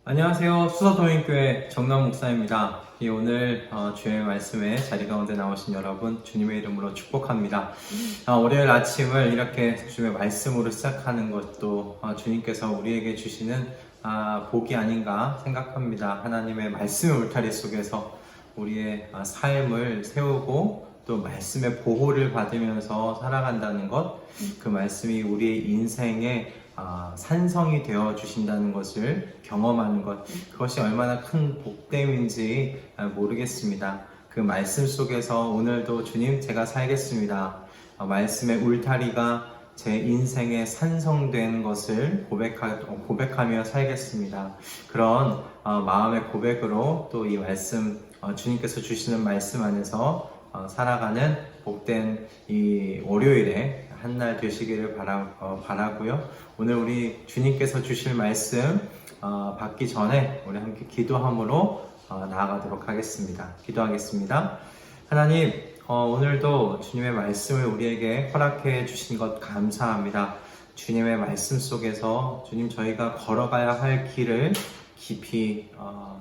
안녕하세요. 수서도인교회 정남 목사입니다. 오늘 주의 말씀에 자리 가운데 나오신 여러분 주님의 이름으로 축복합니다. 월요일 아침을 이렇게 주님의 말씀으로 시작하는 것도 주님께서 우리에게 주시는 복이 아닌가 생각합니다. 하나님의 말씀의 울타리 속에서 우리의 삶을 세우고 또 말씀의 보호를 받으면서 살아간다는 것, 그 말씀이 우리의 인생에 산성이 되어 주신다는 것을 경험하는 것, 그것이 얼마나 큰 복됨인지 모르겠습니다. 그 말씀 속에서 오늘도 주님 제가 살겠습니다. 말씀의 울타리가 제 인생에 산성된 것을 고백하며 살겠습니다. 그런 마음의 고백으로 또 이 말씀, 주님께서 주시는 말씀 안에서 살아가는 복된 이 월요일에 한날 되시기를 바라고요. 오늘 우리 주님께서 주실 말씀 받기 전에 우리 함께 기도함으로 나아가도록 하겠습니다. 기도하겠습니다. 하나님, 오늘도 주님의 말씀을 우리에게 허락해 주신 것 감사합니다. 주님의 말씀 속에서 주님 저희가 걸어가야 할 길을 깊이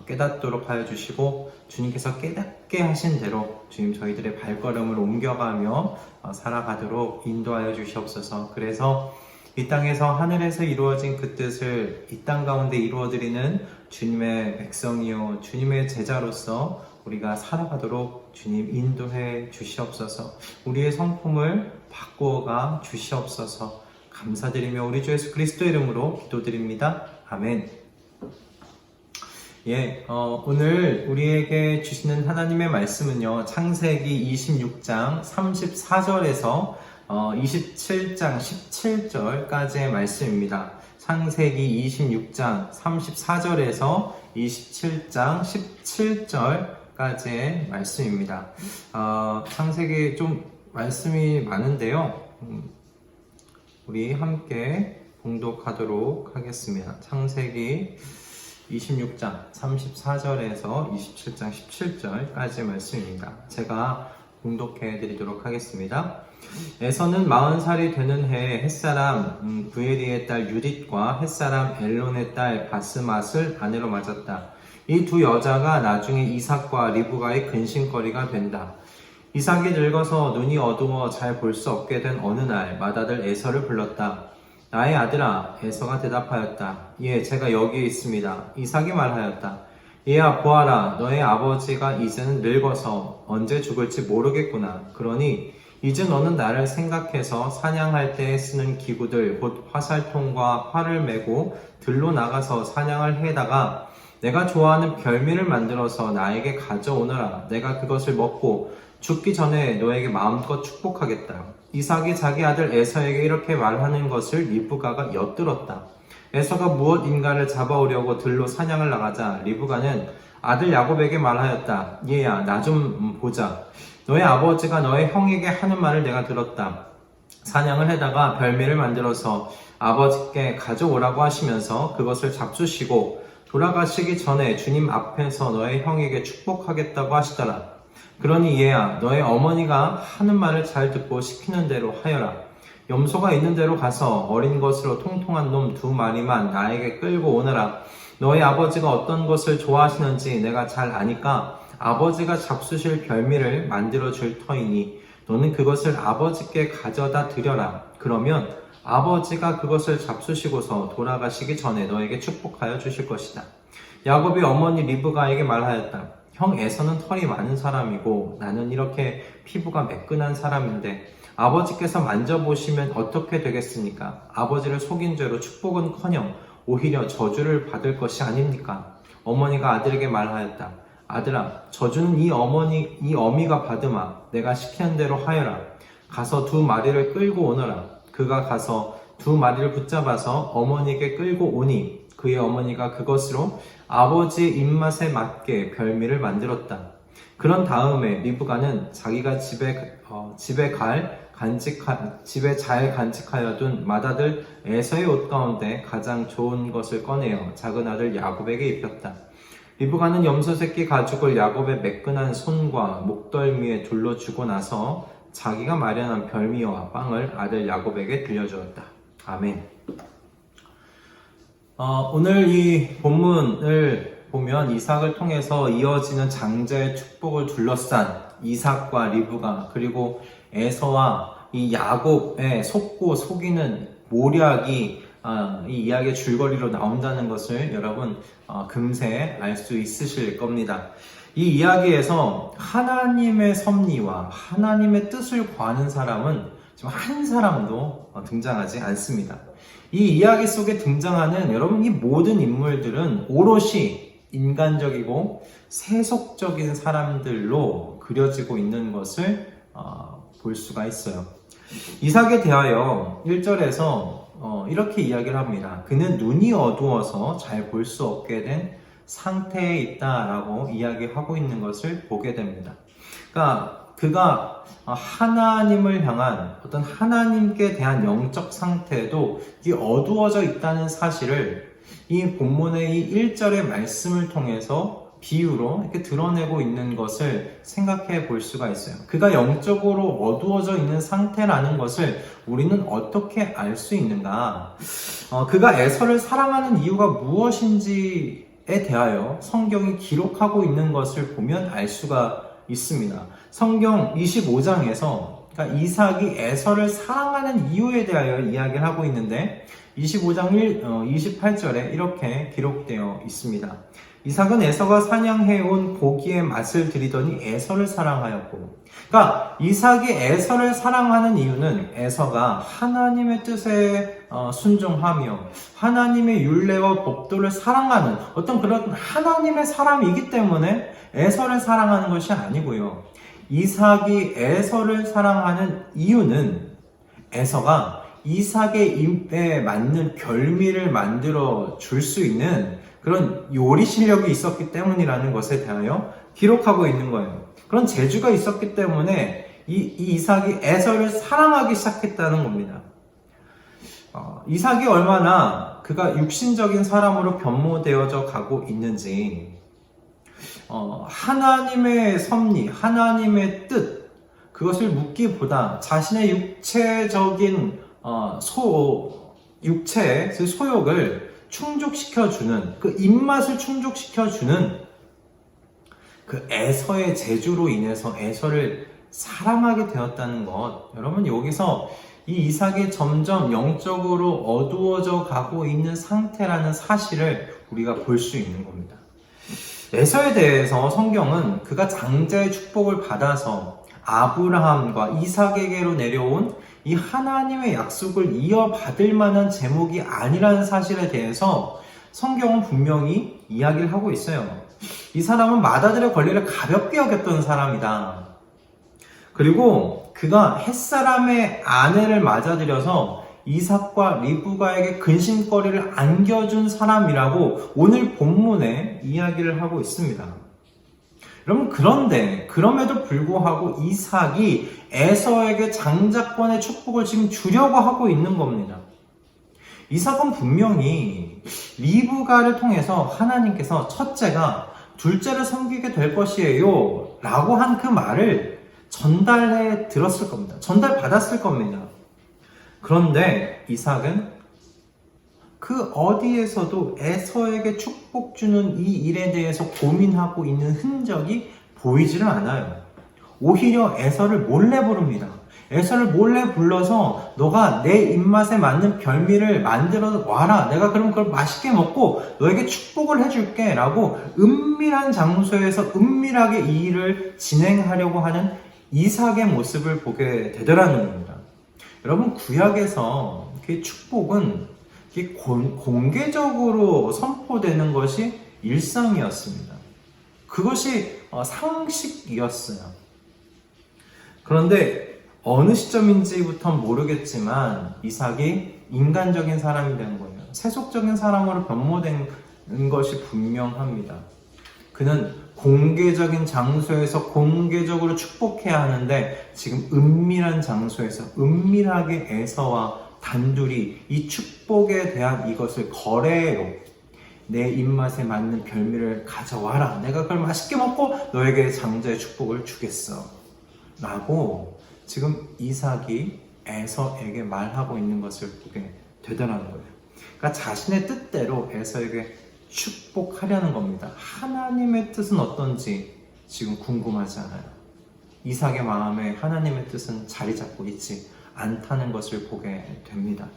깨닫도록 하여 주시고 주님께서 깨닫게 하신 대로 주님 저희들의 발걸음을 옮겨가며 살아가도록 인도하여 주시옵소서. 그래서 이 땅에서 하늘에서 이루어진 그 뜻을 이 땅 가운데 이루어드리는 주님의 백성이요 주님의 제자로서 우리가 살아가도록 주님 인도해 주시옵소서. 우리의 성품을 바꾸어가 주시옵소서. 감사드리며 우리 주 예수 그리스도 이름으로 기도드립니다. 아멘. 오늘 우리에게 주시는 하나님의 말씀은요, 창세기 26장 34절에서 27장 17절까지의 말씀입니다. 창세기 26장 34절에서 27장 17절까지의 말씀입니다. 창세기 좀 말씀이 많은데요, 우리 함께 봉독하도록 하겠습니다. 창세기 26장 34절에서 27장 17절까지 말씀입니다. 제가 봉독해 드리도록 하겠습니다. 에서는 40살이 되는 해에 햇사람 부에리의 딸 유딧과 햇사람 엘론의 딸 바스맛을 아내로 맞았다. 이 두 여자가 나중에 이삭과 리브가의 근심거리가 된다. 이삭이 늙어서 눈이 어두워 잘 볼 수 없게 된 어느 날 맏아들 에서를 불렀다. 나의 아들아, 에서가 대답하였다. 예, 제가 여기에 있습니다. 이삭이 말하였다. 얘야, 보아라, 너의 아버지가 이제는 늙어서 언제 죽을지 모르겠구나. 그러니 이제 너는 나를 생각해서 사냥할 때에 쓰는 기구들, 곧 화살통과 활을 메고 들로 나가서 사냥을 해다가 내가 좋아하는 별미를 만들어서 나에게 가져오너라. 내가 그것을 먹고 죽기 전에 너에게 마음껏 축복하겠다. 이삭이 자기 아들 에서에게 이렇게 말하는 것을 리브가가 엿들었다. 에서가 무엇인가를 잡아오려고 들로 사냥을 나가자 리브가는 아들 야곱에게 말하였다. 얘야, 나 좀 보자. 너의 아버지가 너의 형에게 하는 말을 내가 들었다. 사냥을 해다가 별미를 만들어서 아버지께 가져오라고 하시면서 그것을 잡수시고 돌아가시기 전에 주님 앞에서 너의 형에게 축복하겠다고 하시더라. 그러니 얘야, 너의 어머니가 하는 말을 잘 듣고 시키는 대로 하여라. 염소가 있는 대로 가서 어린 것으로 통통한 놈 2마리만 나에게 끌고 오너라. 너의 아버지가 어떤 것을 좋아하시는지 내가 잘 아니까 아버지가 잡수실 별미를 만들어 줄 터이니 너는 그것을 아버지께 가져다 드려라. 그러면 아버지가 그것을 잡수시고서 돌아가시기 전에 너에게 축복하여 주실 것이다. 야곱이 어머니 리브가에게 말하였다. 형 에서는 털이 많은 사람이고 나는 이렇게 피부가 매끈한 사람인데 아버지께서 만져보시면 어떻게 되겠습니까? 아버지를 속인 죄로 축복은커녕 오히려 저주를 받을 것이 아닙니까? 어머니가 아들에게 말하였다. 아들아, 저주는 이 어미가 받으마. 내가 시키는 대로 하여라. 가서 2마리를 끌고 오너라. 그가 가서 2마리를 붙잡아서 어머니에게 끌고 오니 그의 어머니가 그것으로 아버지의 입맛에 맞게 별미를 만들었다. 그런 다음에 리브가는 자기가 집에 잘 간직하여 둔 맏아들 에서의 옷 가운데 가장 좋은 것을 꺼내어 작은 아들 야곱에게 입혔다. 리브가는 염소 새끼 가죽을 야곱의 매끈한 손과 목덜미에 둘러주고 나서 자기가 마련한 별미와 빵을 아들 야곱에게 들려주었다. 아멘. 오늘 이 본문을 보면 이삭을 통해서 이어지는 장자의 축복을 둘러싼 이삭과 리브가, 그리고 에서와 이 야곱의 속고 속이는 모략이 이 이야기의 줄거리로 나온다는 것을 여러분 금세 알 수 있으실 겁니다. 이 이야기에서 하나님의 섭리와 하나님의 뜻을 구하는 사람은 지금 한 사람도 등장하지 않습니다. 이 이야기 속에 등장하는 여러분 이 모든 인물들은 오롯이 인간적이고 세속적인 사람들로 그려지고 있는 것을 볼 수가 있어요. 이삭에 대하여 1절에서 이렇게 이야기를 합니다. 그는 눈이 어두워서 잘 볼 수 없게 된 상태에 있다라고 이야기하고 있는 것을 보게 됩니다. 그러니까 그가 하나님을 향한 어떤 하나님께 대한 영적 상태도 이 어두워져 있다는 사실을 이 본문의 이 1절의 말씀을 통해서 비유로 이렇게 드러내고 있는 것을 생각해 볼 수가 있어요. 그가 영적으로 어두워져 있는 상태라는 것을 우리는 어떻게 알 수 있는가? 그가 에서를 사랑하는 이유가 무엇인지에 대하여 성경이 기록하고 있는 것을 보면 알 수가 있습니다. 성경 25장에서 그러니까 이삭이 에서를 사랑하는 이유에 대하여 이야기를 하고 있는데 25장 28절에 이렇게 기록되어 있습니다. 이삭은 에서가 사냥해온 고기의 맛을 들이더니 에서를 사랑하였고, 그러니까 이삭이 에서를 사랑하는 이유는 에서가 하나님의 뜻에 순종하며 하나님의 율례와 법도를 사랑하는 어떤 그런 하나님의 사람이기 때문에 에서를 사랑하는 것이 아니고요. 이삭이 에서를 사랑하는 이유는 에서가 이삭의 입에 맞는 별미를 만들어 줄 수 있는 그런 요리 실력이 있었기 때문이라는 것에 대하여 기록하고 있는 거예요. 그런 재주가 있었기 때문에 이 이삭이 에서를 사랑하기 시작했다는 겁니다. 이삭이 얼마나 그가 육신적인 사람으로 변모되어져 가고 있는지, 하나님의 섭리, 하나님의 뜻, 그것을 묻기보다 자신의 육체적인 육체의 그 소욕을 충족시켜주는, 그 입맛을 충족시켜주는 그 에서의 재주로 인해서 에서를 사랑하게 되었다는 것. 여러분, 여기서 이 이삭이 점점 영적으로 어두워져 가고 있는 상태라는 사실을 우리가 볼 수 있는 겁니다. 에서에 대해서 성경은 그가 장자의 축복을 받아서 아브라함과 이삭에게로 내려온 이 하나님의 약속을 이어받을 만한 제목이 아니라는 사실에 대해서 성경은 분명히 이야기를 하고 있어요. 이 사람은 맏아들의 권리를 가볍게 여겼던 사람이다. 그리고 그가 햇사람의 아내를 맞아들여서 이삭과 리브가에게 근심거리를 안겨준 사람이라고 오늘 본문에 이야기를 하고 있습니다. 여러분, 그런데 그럼에도 불구하고 이삭이 에서에게 장자권의 축복을 지금 주려고 하고 있는 겁니다. 이삭은 분명히 리브가를 통해서 하나님께서 첫째가 둘째를 섬기게 될 것이에요 라고 한 그 말을 전달해 들었을 겁니다. 전달받았을 겁니다. 그런데 이삭은 그 어디에서도 에서에게 축복 주는 이 일에 대해서 고민하고 있는 흔적이 보이지를 않아요. 오히려 에서를 몰래 부릅니다. 에서를 몰래 불러서 너가 내 입맛에 맞는 별미를 만들어 와라. 내가 그럼 그걸 맛있게 먹고 너에게 축복을 해줄게 라고 은밀한 장소에서 은밀하게 이 일을 진행하려고 하는 이삭의 모습을 보게 되더라는 겁니다. 여러분, 구약에서 그 축복은 공개적으로 선포되는 것이 일상이었습니다. 그것이 상식이었어요. 그런데 어느 시점인지부터 모르겠지만 이삭이 인간적인 사람이 된 거예요. 세속적인 사람으로 변모된 것이 분명합니다. 그는 공개적인 장소에서 공개적으로 축복해야 하는데 지금 은밀한 장소에서 은밀하게 에서와 단둘이 이 축복에 대한 이것을 거래로 내 입맛에 맞는 별미를 가져와라. 내가 그걸 맛있게 먹고 너에게 장자의 축복을 주겠어. 라고 지금 이삭이 에서에게 말하고 있는 것을 보게 되더라는 거예요. 그러니까 자신의 뜻대로 에서에게 축복하려는 겁니다. 하나님의 뜻은 어떤지 지금 궁금하지 않아요. 이삭의 마음에 하나님의 뜻은 자리 잡고 있지 않다는 것을 보게 됩니다.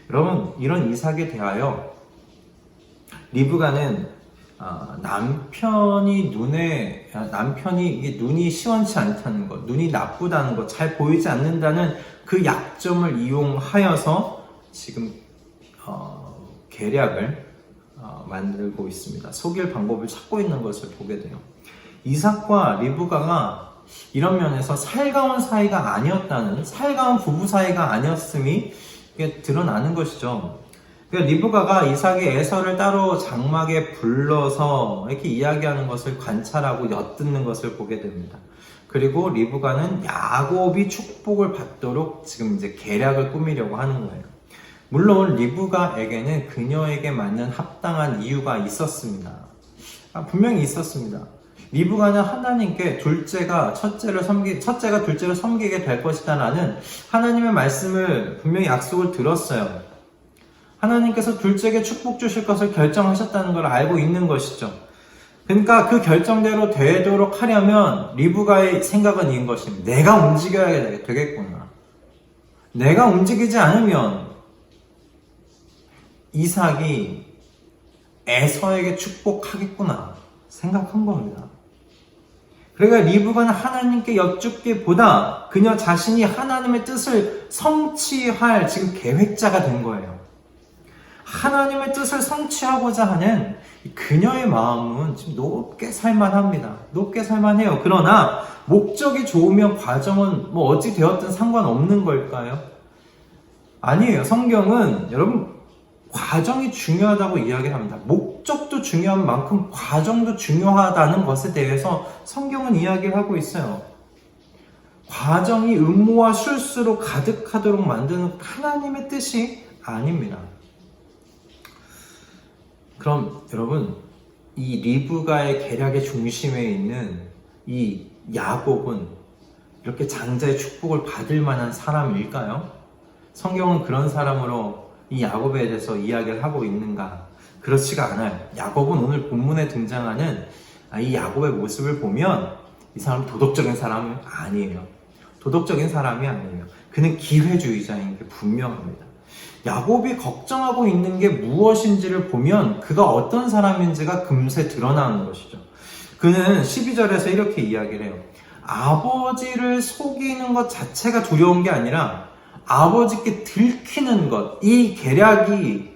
여러분, 이런 이삭에 대하여 리브가는 남편이 이게 눈이 시원치 않다는 것, 눈이 나쁘다는 것, 잘 보이지 않는다는 그 약점을 이용하여서 지금 계략을 만들고 있습니다. 속일 방법을 찾고 있는 것을 보게 돼요. 이삭과 리브가가 이런 면에서 살가운 사이가 아니었다는, 살가운 부부 사이가 아니었음이 이게 드러나는 것이죠. 리브가가 이삭이 에서를 따로 장막에 불러서 이렇게 이야기하는 것을 관찰하고 엿듣는 것을 보게 됩니다. 그리고 리브가는 야곱이 축복을 받도록 지금 이제 계략을 꾸미려고 하는 거예요. 물론 리브가에게는 그녀에게 맞는 합당한 이유가 있었습니다. 분명히 있었습니다. 리브가는 하나님께 첫째가 둘째를 섬기게 될 것이다 라는 하나님의 말씀을 분명히 약속을 들었어요. 하나님께서 둘째에게 축복 주실 것을 결정하셨다는 걸 알고 있는 것이죠. 그러니까 그 결정대로 되도록 하려면 리브가의 생각은 이인 것입니다. 내가 움직여야 되겠구나. 내가 움직이지 않으면 이삭이 에서에게 축복하겠구나 생각한 겁니다. 그러니까 리브가는 하나님께 여쭙기보다 그녀 자신이 하나님의 뜻을 성취할 지금 계획자가 된 거예요. 하나님의 뜻을 성취하고자 하는 그녀의 마음은 지금 높게 살만합니다. 높게 살만해요. 그러나 목적이 좋으면 과정은 어찌 되었든 상관없는 걸까요? 아니에요. 성경은 여러분 과정이 중요하다고 이야기를 합니다. 목적도 중요한 만큼 과정도 중요하다는 것에 대해서 성경은 이야기를 하고 있어요. 과정이 음모와 술수로 가득하도록 만드는 하나님의 뜻이 아닙니다. 그럼 여러분, 이 리브가의 계략의 중심에 있는 이 야곱은 이렇게 장자의 축복을 받을 만한 사람일까요? 성경은 그런 사람으로 이 야곱에 대해서 이야기를 하고 있는가? 그렇지가 않아요. 야곱은 오늘 본문에 등장하는 이 야곱의 모습을 보면 이 사람은 도덕적인 사람은 아니에요. 도덕적인 사람이 아니에요. 그는 기회주의자인 게 분명합니다. 야곱이 걱정하고 있는 게 무엇인지를 보면 그가 어떤 사람인지가 금세 드러나는 것이죠. 그는 12절에서 이렇게 이야기를 해요. 아버지를 속이는 것 자체가 두려운 게 아니라 아버지께 들키는 것, 이 계략이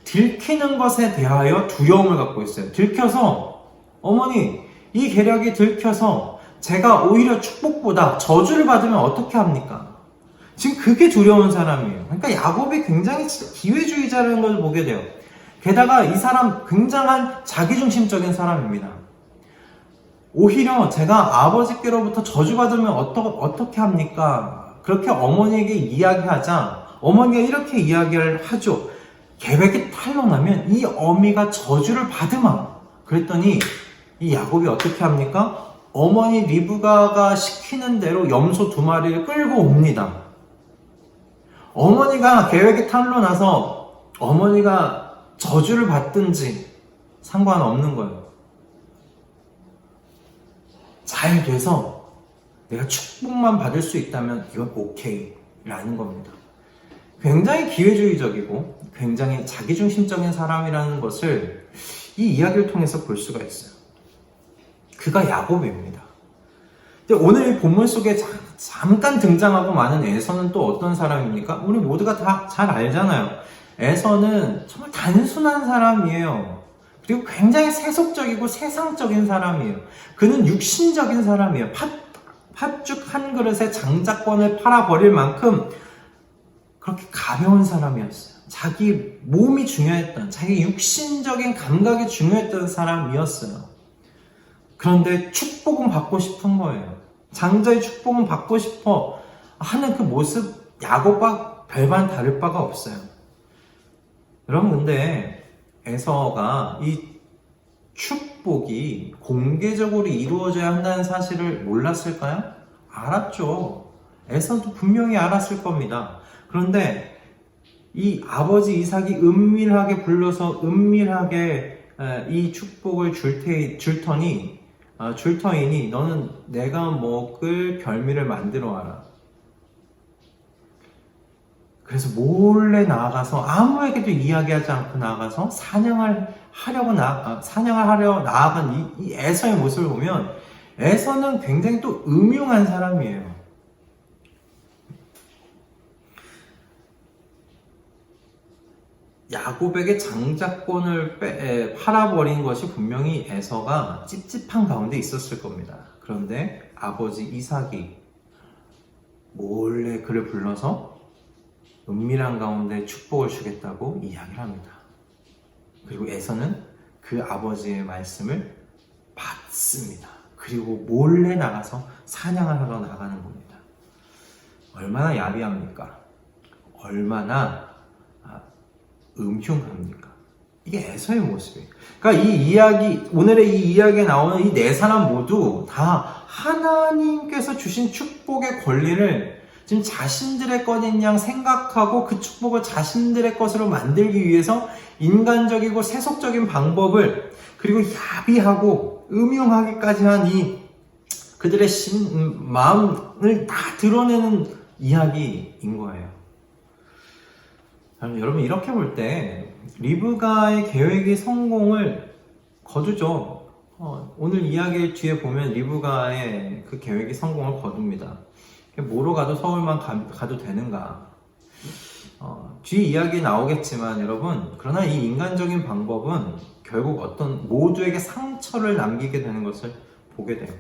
들키는 것에 대하여 두려움을 갖고 있어요. 들켜서, 어머니, 이 계략이 들켜서 제가 오히려 축복보다 저주를 받으면 어떻게 합니까? 지금 그게 두려운 사람이에요. 그러니까 야곱이 굉장히 기회주의자라는 걸 보게 돼요. 게다가 이 사람 굉장한 자기중심적인 사람입니다. 오히려 제가 아버지께로부터 저주받으면 어떻게 합니까? 그렇게 어머니에게 이야기하자 어머니가 이렇게 이야기를 하죠. 계획이 탄로나면 이 어미가 저주를 받으마. 그랬더니 이 야곱이 어떻게 합니까? 어머니 리브가가 시키는 대로 염소 2마리를 끌고 옵니다. 어머니가 계획이 탄로나서 어머니가 저주를 받든지 상관없는 거예요. 잘 돼서 내가 축복만 받을 수 있다면 이건 오케이 라는 겁니다. 굉장히 기회주의적이고 굉장히 자기중심적인 사람이라는 것을 이 이야기를 통해서 볼 수가 있어요. 그가 야곱입니다. 근데 오늘 이 본문 속에 잠깐 등장하고 많은 에서는 또 어떤 사람입니까? 우리 모두가 다 잘 알잖아요. 에서는 정말 단순한 사람이에요. 그리고 굉장히 세속적이고 세상적인 사람이에요. 그는 육신적인 사람이에요. 팥죽 한 그릇에 장자권을 팔아버릴 만큼 그렇게 가벼운 사람이었어요. 자기 몸이 중요했던, 자기 육신적인 감각이 중요했던 사람이었어요. 그런데 축복은 받고 싶은 거예요. 장자의 축복은 받고 싶어 하는 그 모습, 야곱과 별반 다를 바가 없어요. 여러분, 근데 에서가 이 축복이 공개적으로 이루어져야 한다는 사실을 몰랐을까요? 알았죠. 에서도 분명히 알았을 겁니다. 그런데 이 아버지 이삭이 은밀하게 불러서 은밀하게 이 축복을 줄 터이니 너는 내가 먹을 별미를 만들어 와라. 그래서 몰래 나아가서 아무에게도 이야기하지 않고 나아가서 사냥을 하려 나아간 이 에서의 모습을 보면 에서는 굉장히 또 음흉한 사람이에요. 야곱에게 장자권을 팔아버린 것이 분명히 에서가 찝찝한 가운데 있었을 겁니다. 그런데 아버지 이삭이 몰래 그를 불러서 은밀한 가운데 축복을 주겠다고 이야기를 합니다. 그리고 에서는 그 아버지의 말씀을 받습니다. 그리고 몰래 나가서 사냥을 하러 나가는 겁니다. 얼마나 야비합니까? 얼마나 음흉합니까? 이게 에서의 모습이에요. 그러니까 오늘의 이 이야기에 나오는 이 네 사람 모두 다 하나님께서 주신 축복의 권리를 지금 자신들의 것인 양 생각하고 그 축복을 자신들의 것으로 만들기 위해서 인간적이고 세속적인 방법을, 그리고 야비하고 음흉하기까지 한 그들의 마음을 다 드러내는 이야기인 거예요. 여러분, 이렇게 볼 때 리브가의 계획이 성공을 거두죠. 오늘 이야기 뒤에 보면 리브가의 그 계획이 성공을 거둡니다. 뭐로 가도 서울만 가도 되는가? 뒤 이야기 나오겠지만 여러분, 그러나 이 인간적인 방법은 결국 모두에게 상처를 남기게 되는 것을 보게 돼요.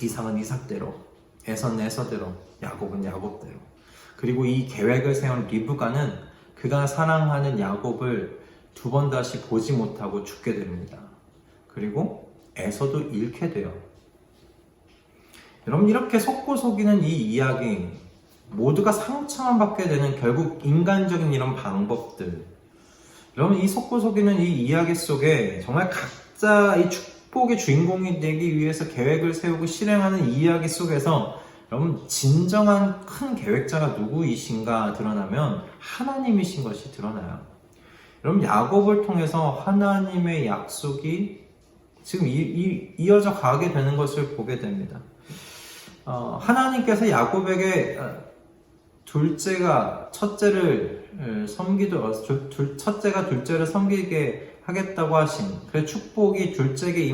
이삭은 이삭대로, 에서는 에서대로, 야곱은 야곱대로. 그리고 이 계획을 세운 리브가는 그가 사랑하는 야곱을 두 번 다시 보지 못하고 죽게 됩니다. 그리고 에서도 잃게 돼요. 여러분, 이렇게 속고 속이는 이 이야기, 모두가 상처만 받게 되는 결국 인간적인 이런 방법들. 여러분, 이 속고 속이는 이 이야기 속에 정말 각자 이 축복의 주인공이 되기 위해서 계획을 세우고 실행하는 이 이야기 속에서 여러분, 진정한 큰 계획자가 누구이신가 드러나면 하나님이신 것이 드러나요. 여러분, 야곱을 통해서 하나님의 약속이 지금 이어져 가게 되는 것을 보게 됩니다. 하나님께서 야곱에게 첫째가 둘째를 섬기게 하겠다고 하신, 그래서 축복이 둘째에게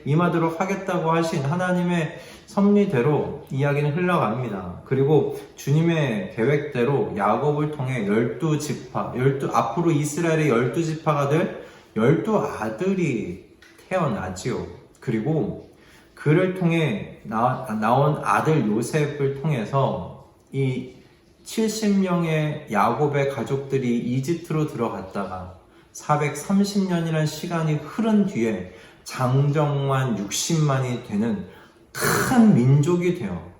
임하도록 하겠다고 하신 하나님의 섭리대로 이야기는 흘러갑니다. 그리고 주님의 계획대로 야곱을 통해 12지파, 앞으로 이스라엘의 12지파가 될 12아들이 태어나지요. 그리고 그를 통해 나온 아들 요셉을 통해서 이 70명의 야곱의 가족들이 이집트로 들어갔다가 430년이라는 시간이 흐른 뒤에 장정만 60만이 되는 큰 민족이 되어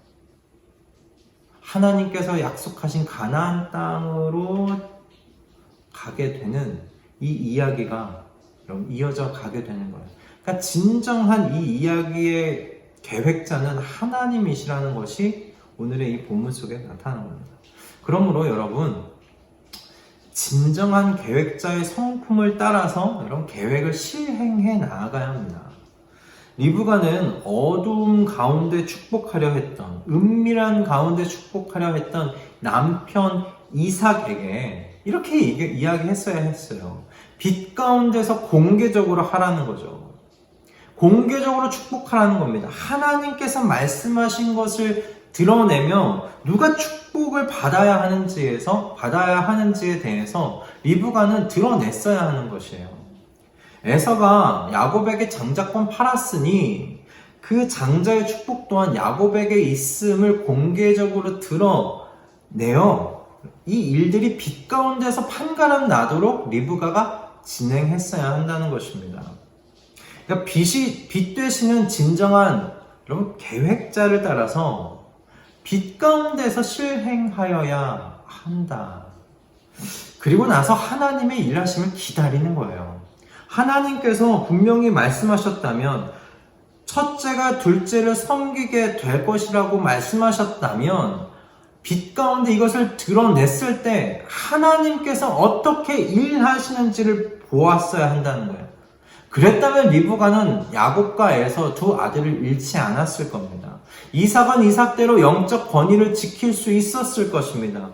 하나님께서 약속하신 가나안 땅으로 가게 되는 이 이야기가 이어져 가게 되는 거예요. 그러니까 진정한 이 이야기의 계획자는 하나님이시라는 것이 오늘의 이 본문 속에 나타나는 겁니다. 그러므로 여러분, 진정한 계획자의 성품을 따라서 여러분 계획을 실행해 나아가야 합니다. 리브가는 어두움 가운데 축복하려 했던, 은밀한 가운데 축복하려 했던 남편 이삭에게 이렇게 이야기했어야 했어요. 빛 가운데서 공개적으로 하라는 거죠. 공개적으로 축복하라는 겁니다. 하나님께서 말씀하신 것을 드러내며 누가 축복을 받아야 하는지에 대해서 리브가는 드러냈어야 하는 것이에요. 에서가 야곱에게 장자권 팔았으니 그 장자의 축복 또한 야곱에게 있음을 공개적으로 드러내어 이 일들이 빛 가운데서 판가름 나도록 리브가가 진행했어야 한다는 것입니다. 그러니까 빛 되시는 진정한 여러분 계획자를 따라서 빛 가운데서 실행하여야 한다. 그리고 나서 하나님의 일하심을 기다리는 거예요. 하나님께서 분명히 말씀하셨다면, 첫째가 둘째를 섬기게 될 것이라고 말씀하셨다면 빛 가운데 이것을 드러냈을 때 하나님께서 어떻게 일하시는지를 보았어야 한다는 거예요. 그랬다면 리브가는 야곱과에서 두 아들을 잃지 않았을 겁니다. 이삭은 이삭대로 영적 권위를 지킬 수 있었을 것입니다.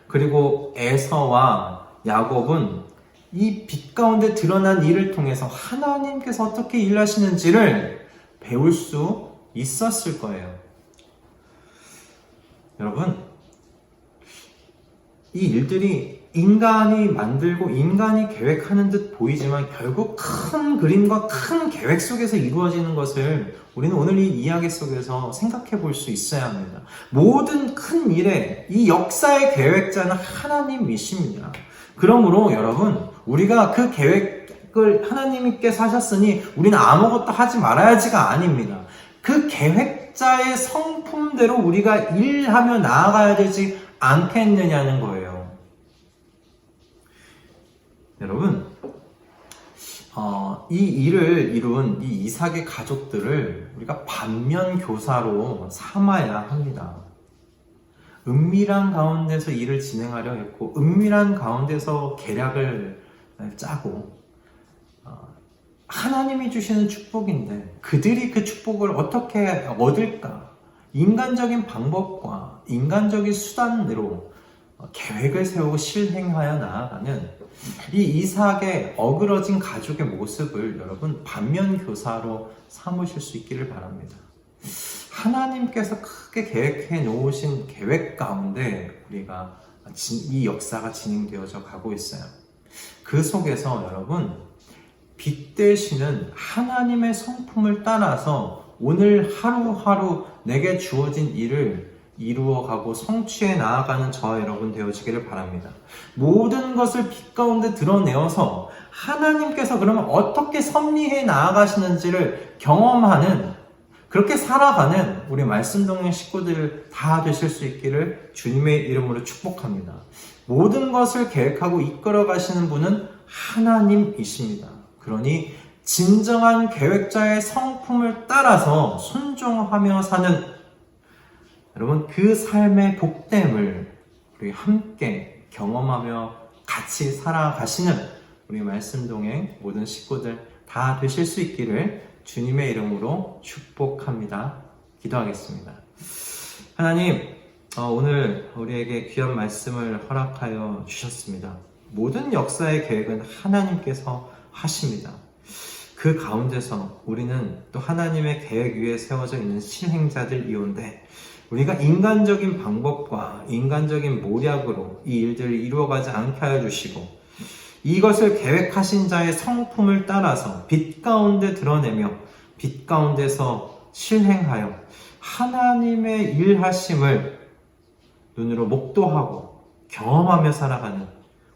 그리고 에서와 야곱은 이 빛 가운데 드러난 일을 통해서 하나님께서 어떻게 일하시는지를 배울 수 있었을 거예요. 여러분, 이 일들이 인간이 만들고 인간이 계획하는 듯 보이지만 결국 큰 그림과 큰 계획 속에서 이루어지는 것을 우리는 오늘 이 이야기 속에서 생각해 볼 수 있어야 합니다. 모든 큰 일에 이 역사의 계획자는 하나님이십니다. 그러므로 여러분, 우리가 그 계획을 하나님께서 하셨으니 우리는 아무것도 하지 말아야지가 아닙니다. 그 계획자의 성품대로 우리가 일하며 나아가야 되지 않겠느냐는 거예요. 여러분, 이 일을 이룬 이 이삭의 가족들을 우리가 반면교사로 삼아야 합니다. 은밀한 가운데서 일을 진행하려 했고, 은밀한 가운데서 계략을 짜고, 하나님이 주시는 축복인데 그들이 그 축복을 어떻게 얻을까? 인간적인 방법과 인간적인 수단으로 계획을 세우고 실행하여 나아가는 이 이삭의 어그러진 가족의 모습을 여러분 반면교사로 삼으실 수 있기를 바랍니다. 하나님께서 크게 계획해 놓으신 계획 가운데 우리가 이 역사가 진행되어져 가고 있어요. 그 속에서 여러분, 빛 되시는 하나님의 성품을 따라서 오늘 하루하루 내게 주어진 일을 이루어가고 성취해 나아가는 저와 여러분 되어지기를 바랍니다. 모든 것을 빛 가운데 드러내어서 하나님께서 그러면 어떻게 섭리해 나아가시는지를 경험하는, 그렇게 살아가는 우리 말씀동행 식구들 다 되실 수 있기를 주님의 이름으로 축복합니다. 모든 것을 계획하고 이끌어 가시는 분은 하나님이십니다. 그러니 진정한 계획자의 성품을 따라서 순종하며 사는 여러분, 그 삶의 복됨을 우리 함께 경험하며 같이 살아가시는 우리 말씀동행 모든 식구들 다 되실 수 있기를 주님의 이름으로 축복합니다. 기도하겠습니다. 하나님, 오늘 우리에게 귀한 말씀을 허락하여 주셨습니다. 모든 역사의 계획은 하나님께서 하십니다. 그 가운데서 우리는 또 하나님의 계획 위에 세워져 있는 실행자들이온데 우리가 인간적인 방법과 인간적인 모략으로 이 일들을 이루어가지 않게 하여 주시고 이것을 계획하신 자의 성품을 따라서 빛 가운데 드러내며 빛 가운데서 실행하여 하나님의 일하심을 눈으로 목도하고 경험하며 살아가는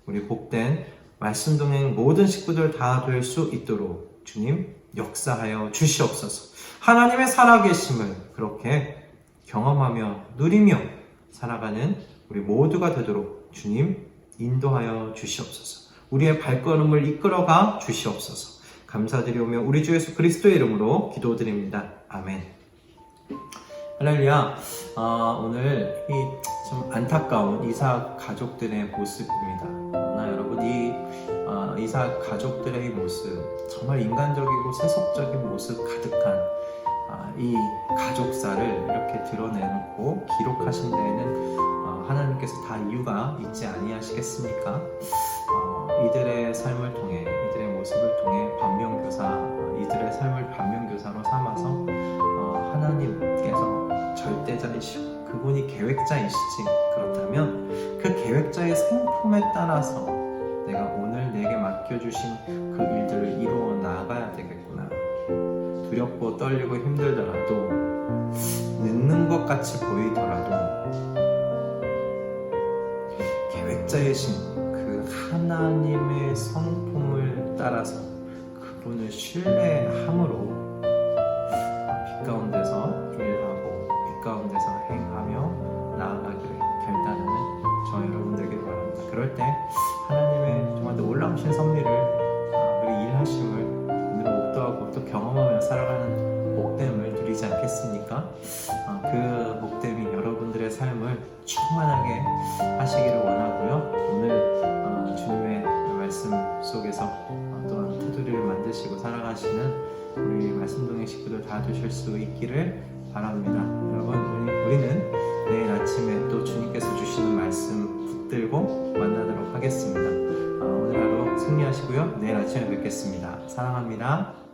우리 복된 말씀동행 모든 식구들 다 될 수 있도록 주님 역사하여 주시옵소서. 하나님의 살아계심을 그렇게 경험하며 누리며 살아가는 우리 모두가 되도록 주님 인도하여 주시옵소서. 우리의 발걸음을 이끌어가 주시옵소서. 감사드리오며 우리 주 예수 그리스도의 이름으로 기도드립니다. 아멘. 할렐루야. 오늘 이 좀 안타까운 이삭 가족들의 모습입니다. 여러분, 이 이삭 가족들의 모습, 정말 인간적이고 세속적인 모습 가득한 이 가족사를 이렇게 드러내놓고 기록하신 데에는 하나님께서 다 이유가 있지 아니하시겠습니까? 이들의 삶을 통해, 이들의 모습을 통해 이들의 삶을 반면교사로 삼아서 하나님께서 절대자이시고 그분이 계획자이시지, 그렇다면 그 계획자의 성품에 따라서 내가 오늘 내게 맡겨주신 그 일들을 이루어 나가야 되겠구나. 두렵고 떨리고 힘들더라도, 늦는 것 같이 보이더라도 계획자이신 그 하나님의 성품을 따라서 그분을 신뢰함으로 빛 가운데서 일하고 빛 가운데서 행하며 나아가기를 결단하는 저 여러분 되기를 바랍니다. 그럴 때 하나님의 정말 놀라우신 섭리를 우리 일하심을 우리로 목도하고 또 경험하며 살아가는 복됨을 누리지 않겠습니까? 그 복됨이 여러분들의 여러분들의 삶을 충만하게 하시기를 원하고요. 오늘 주님의 말씀 속에서 또한 테두리를 만드시고 살아가시는 우리 말씀동행 식구들 다 되실 수 있기를 바랍니다. 여러분, 우리는 내일 아침에 또 주님께서 주시는 말씀 붙들고 만나도록 하겠습니다. 오늘 하루 승리하시고요. 내일 아침에 뵙겠습니다. 사랑합니다.